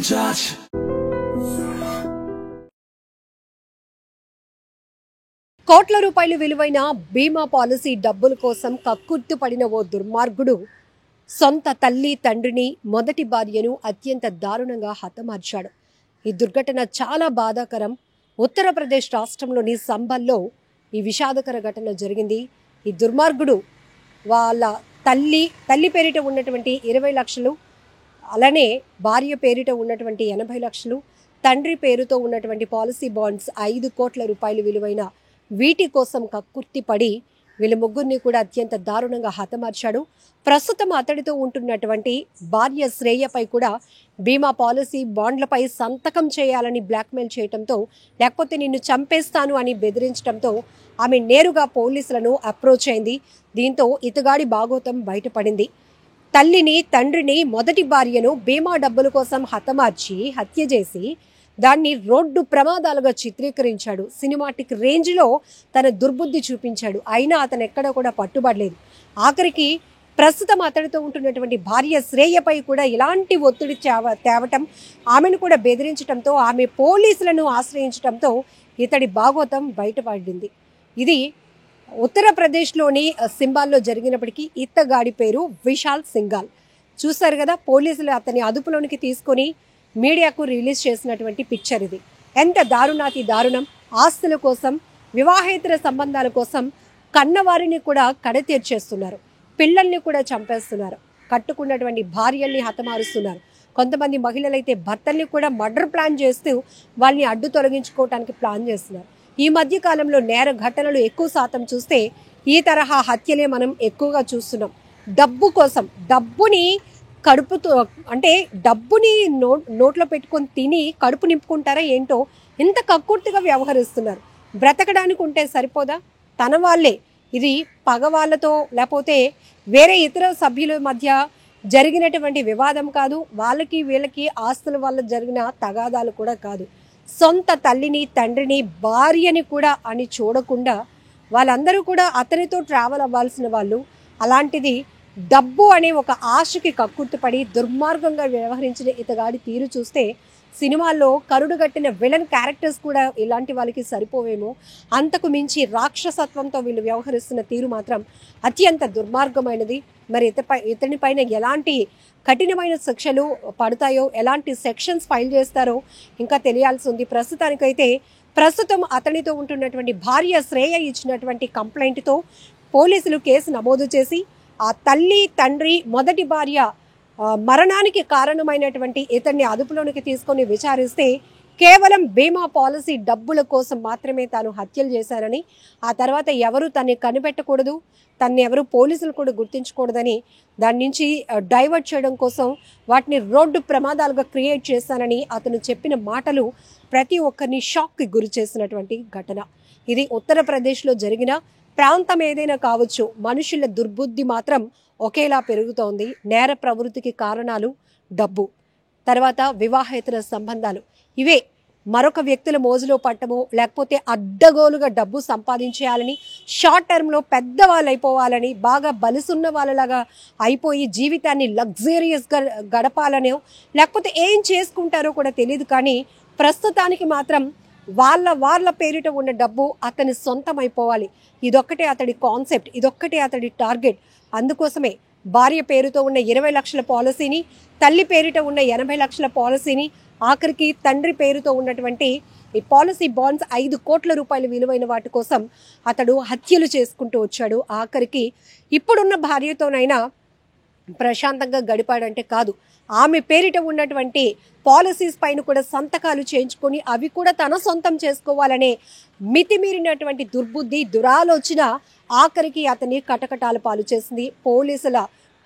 touch. కోట్ల రూపాయలు విలువైన బీమా పాలసీ డబ్బుల కోసం కక్కుర్తిపడిన ఓ దుర్మార్గుడు సొంత తల్లి తండ్రిని మొదటి భార్యను అత్యంత దారుణంగా హతమార్చాడు. ఈ దుర్ఘటన చాలా బాధాకరం. ఉత్తరప్రదేశ్ రాష్ట్రంలోని సంబల్లో ఈ విషాదకర ఘటన జరిగింది. ఈ దుర్మార్గుడు వాళ్ళ తల్లి పేరిట ఉన్నటువంటి 20 లక్షలు, అలానే భార్య పేరిట ఉన్నటువంటి 80 లక్షలు, తండ్రి పేరుతో ఉన్నటువంటి పాలసీ బాండ్స్ 5 కోట్ల రూపాయలు విలువైన వీటి కోసం కక్కుర్తి పడి వీళ్ళ ముగ్గురిని కూడా అత్యంత దారుణంగా హతమార్చాడు. ప్రస్తుతం అతడితో ఉంటున్నటువంటి భార్య శ్రేయపై కూడా బీమా పాలసీ బాండ్లపై సంతకం చేయాలని బ్లాక్మెయిల్ చేయడంతో, లేకపోతే నిన్ను చంపేస్తాను అని బెదిరించడంతో ఆమె నేరుగా పోలీసులను అప్రోచ్ అయింది. దీంతో ఇతగాడి బాగోతం బయటపడింది. తల్లిని తండ్రిని మొదటి భార్యను బీమా డబ్బుల కోసం హతమార్చి హత్య చేసి దాన్ని రోడ్డు ప్రమాదాలుగా చిత్రీకరించాడు. సినిమాటిక్ రేంజ్లో తన దుర్బుద్ధి చూపించాడు. అయినా అతను ఎక్కడ కూడా పట్టుబడలేదు. ఆఖరికి ప్రస్తుతం అతడితో ఉంటున్నటువంటి భార్య శ్రేయపై కూడా ఇలాంటి ఒత్తిడి తేవటం, ఆమెను కూడా బెదిరించడంతో, ఆమె పోలీసులను ఆశ్రయించడంతో ఇతడి భాగోతం బయటపడింది. ఇది ఉత్తరప్రదేశ్లోని సింబాల్లో జరిగినప్పటికీ ఇతగాడి పేరు విశాల్ సింఘాల్. చూశారు కదా, పోలీసులు అతని అదుపులోనికి తీసుకొని మీడియాకు రిలీజ్ చేసినటువంటి పిక్చర్ ఇది. ఎంత దారుణాతి దారుణం. ఆస్తుల కోసం, వివాహేతర సంబంధాల కోసం కన్నవారిని కూడా కడతీర్చేస్తున్నారు. పిల్లల్ని కూడా చంపేస్తున్నారు. కట్టుకున్నటువంటి భార్యల్ని హతమారుస్తున్నారు. కొంతమంది మహిళలైతే భర్తల్ని కూడా మర్డర్ ప్లాన్ చేస్తూ వాళ్ళని అడ్డు తొలగించుకోవడానికి ప్లాన్ చేస్తున్నారు. ఈ మధ్య కాలంలో నేర ఘటనలు ఎక్కువ శాతం చూస్తే ఈ తరహా హత్యలే మనం ఎక్కువగా చూస్తున్నాం. డబ్బు కోసం, డబ్బుని కడుపుతో అంటే డబ్బుని నోట్లో పెట్టుకొని తిని కడుపు నింపుకుంటారా ఏంటో ఇంత కక్కుర్తిగా వ్యవహరిస్తున్నారు. బ్రతకడానికి ఉంటే సరిపోదా? తన వాళ్ళే, ఇది పగవాళ్ళతో లేకపోతే వేరే ఇతర సభ్యుల మధ్య జరిగినటువంటి వివాదం కాదు. వాళ్ళకి వీళ్ళకి ఆస్తుల వల్ల జరిగిన తగాదాలు కూడా కాదు. సొంత తల్లిని తండ్రిని భార్యని కూడా అని చూడకుండా వాళ్ళందరూ కూడా అతనితో ట్రావెల్ అవ్వాల్సిన వాళ్ళు. అలాంటిది డబ్బు అనే ఒక ఆశకి కక్కుర్తిపడి దుర్మార్గంగా వ్యవహరించిన ఇతగాడి తీరు చూస్తే సినిమాల్లో కరుడుగట్టిన విలన్ క్యారెక్టర్స్ కూడా ఇలాంటి వాళ్ళకి సరిపోవేమో. అంతకు మించి రాక్షసత్వంతో వీళ్ళు వ్యవహరిస్తున్న తీరు మాత్రం అత్యంత దుర్మార్గమైనది. మరి ఇతని పైన ఎలాంటి కఠినమైన శిక్షలు పడతాయో, ఎలాంటి సెక్షన్స్ ఫైల్ చేస్తారో ఇంకా తెలియాల్సి ఉంది. ప్రస్తుతం అతనితో ఉంటున్నటువంటి భార్య శ్రేయ ఇచ్చినటువంటి కంప్లైంట్తో పోలీసులు కేసు నమోదు చేసి ఆ తల్లి తండ్రి మొదటి భార్య మరణానికి కారణమైనటువంటి ఇతన్ని అదుపులోనికి తీసుకొని విచారిస్తే కేవలం బీమా పాలసీ డబ్బుల కోసం మాత్రమే తాను హత్యలు చేశారని, ఆ తర్వాత ఎవరు తన్ని కనిపెట్టకూడదు, తన్ని ఎవరు పోలీసులు కూడా గుర్తించకూడదని, దాని నుంచి డైవర్ట్ చేయడం కోసం వాటిని రోడ్డు ప్రమాదాలుగా క్రియేట్ చేశానని అతను చెప్పిన మాటలు ప్రతి ఒక్కరిని షాక్కి గురి చేసినటువంటి ఘటన. ఇది ఉత్తరప్రదేశ్లో జరిగిన ప్రాంతం ఏదైనా కావచ్చు, మనుషుల దుర్బుద్ధి మాత్రం ఒకేలా పెరుగుతోంది. నేర ప్రవృత్తికి కారణాలు డబ్బు, తర్వాత వివాహేతర సంబంధాలు. ఇవే మరొక వ్యక్తుల మోజులో పట్టమో, లేకపోతే అడ్డగోలుగా డబ్బు సంపాదించేయాలని, షార్ట్ టర్మ్లో పెద్దవాళ్ళు అయిపోవాలని, బాగా బలిసున్న వాళ్ళలాగా అయిపోయి జీవితాన్ని లగ్జరియస్గా గడపాలనో, లేకపోతే ఏం చేసుకుంటారో కూడా తెలియదు. కానీ ప్రస్తుతానికి మాత్రం వాళ్ళ పేరిట ఉన్న డబ్బు అతని సొంతం అయిపోవాలి. ఇదొక్కటే అతడి కాన్సెప్ట్, ఇదొక్కటే అతడి టార్గెట్. అందుకోసమే భార్య పేరుతో ఉన్న 20 లక్షల పాలసీని, తల్లి పేరిట ఉన్న 80 లక్షల పాలసీని, ఆఖరికి తండ్రి పేరుతో ఉన్నటువంటి ఈ పాలసీ బాండ్స్ 5 కోట్ల రూపాయలు విలువైన వాటి కోసం అతడు హత్యలు చేసుకుంటూ వచ్చాడు. ఆఖరికి ఇప్పుడున్న భార్యతోనైనా ప్రశాంతంగా గడిపాడంటే కాదు, ఆమె పేరిట ఉన్నటువంటి పాలసీస్ పైన కూడా సంతకాలు చేయించుకొని అవి కూడా తన సొంతం చేసుకోవాలనే మితిమీరినటువంటి దుర్బుద్ధి, దురాలోచన ఆఖరికి అతన్ని కటకటాల పాలు చేసింది. పోలీసుల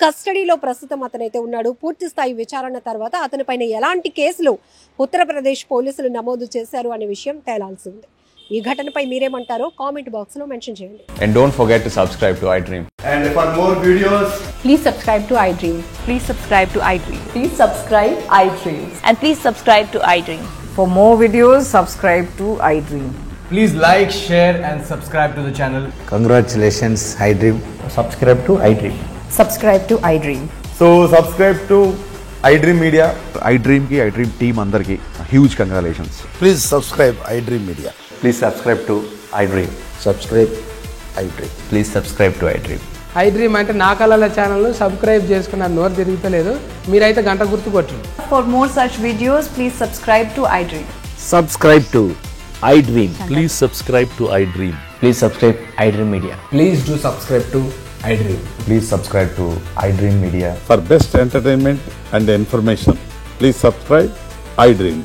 కస్టడీలో ప్రస్తుతం అతనైతే ఉన్నాడు. పూర్తి స్థాయి విచారణ తర్వాత అతనిపైన ఎలాంటి కేసులు ఉత్తరప్రదేశ్ పోలీసులు నమోదు చేశారు అనే విషయం తేలాల్సి ఉంది. ఈ ఘటనపై మీరేమంటారో కామెంట్ బాక్స్ లో మెన్షన్ చేయండి. And don't forget to subscribe to iDream. And for more videos, please subscribe to iDream. Please subscribe to iDream. Please subscribe iDream. And please subscribe to iDream. For more videos, subscribe to iDream. please like, share and subscribe to the channel. Congratulations, iDream. Subscribe to iDream. Subscribe to iDream. So subscribe to iDream Media. iDream की iDream team अंदर की huge congratulations. Please subscribe iDream Media. Please subscribe to iDream. Subscribe iDream. Please subscribe to iDream. iDream అంటే నా కళల channel subscribe చేసుకున్న నోరు తిరుగుతలేదు మీరైతే గంట గుర్తు కొట్టండి. For more such videos, please subscribe to iDream. Subscribe to iDream. Please subscribe to iDream. Please subscribe iDream Media. Please do subscribe to iDream. Please subscribe to iDream Media. For best entertainment and information, please subscribe iDream.